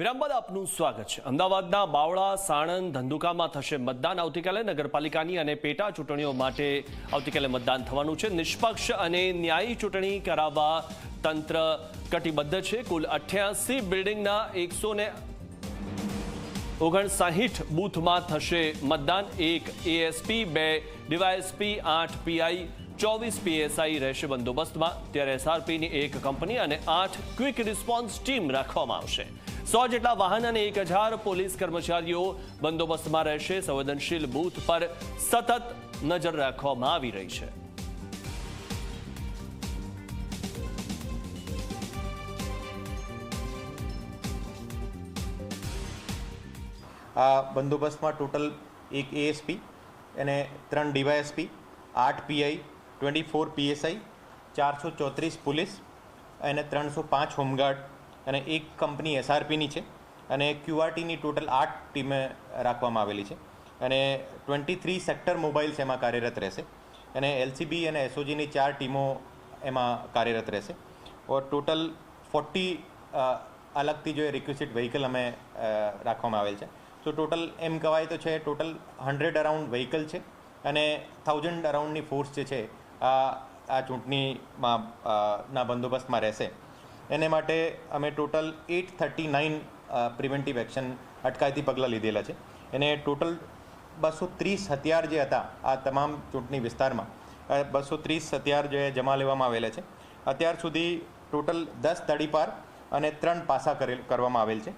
વિરામ બાદ આપનું સ્વાગત છે। અમદાવાદના બાવળા, સાણંદ, ધંધુકામાં થશે મતદાન। આવતીકાલે નગરપાલિકાની અને પેટા ચૂંટણીઓ માટે આવતીકાલે મતદાન થવાનું છે। નિષ્પક્ષ અને ન્યાયી ચૂંટણી કરાવવા તંત્ર કટિબદ્ધ છે। કુલ 88 બિલ્ડિંગના 159 બૂથમાં થશે મતદાન। 1 એએસપી, 2 ડીવાયએસપી, 8 પીઆઈ, 24 પીએસઆઈ રહેશે બંદોબસ્તમાં। ત્યારે એસઆરપીની 1 કંપની અને 8 ક્વિક રિસ્પોન્સ ટીમ રાખવામાં આવશે। 100 જેટલા વાહન અને 1000 પોલીસ કર્મચારીઓ બંદોબસ્તમાં રહેશે। સંવેદનશીલ બૂથ પર સતત નજર રાખવામાં આવી રહી છે। આ બંદોબસ્તમાં ટોટલ 1 એએસપી અને 3 ડીવાયએસપી, 8 પીઆઈ, 24 પીએસઆઈ, 434 પોલીસ અને 305 હોમગાર્ડ અને 1 કંપની એસઆરપીની છે અને ક્યુઆરટીની ટોટલ 8 ટીમે રાખવામાં આવેલી છે અને 23 સેક્ટર મોબાઈલ્સ એમાં કાર્યરત રહેશે અને એલસીબી અને એસઓજીની 4 ટીમો એમાં કાર્યરત રહેશે। ઓર ટોટલ 40 અલગથી જો રિક્વિઝિટ વ્હીકલ અમે રાખવામાં આવેલ છે। તો ટોટલ એમ કહેવાય તો છે ટોટલ 100 અરાઉન્ડ વ્હીકલ છે અને 1000 અરાઉન્ડની ફોર્સ જે છે આ ચૂંટણીમાં ના બંદોબસ્તમાં રહેશે। એને માટે અમે ટોટલ 839 પ્રિવેન્ટિવ એક્શન અટકાયતી પગલાં લીધેલા છે અને ટોટલ 230 હથિયાર જે હતા આ તમામ ચૂંટણી વિસ્તારમાં 230 હથિયાર જે જમા લેવામાં આવેલા છે। અત્યાર સુધી ટોટલ 10 તડીપાર અને 3 પાસા કરવામાં આવેલ છે।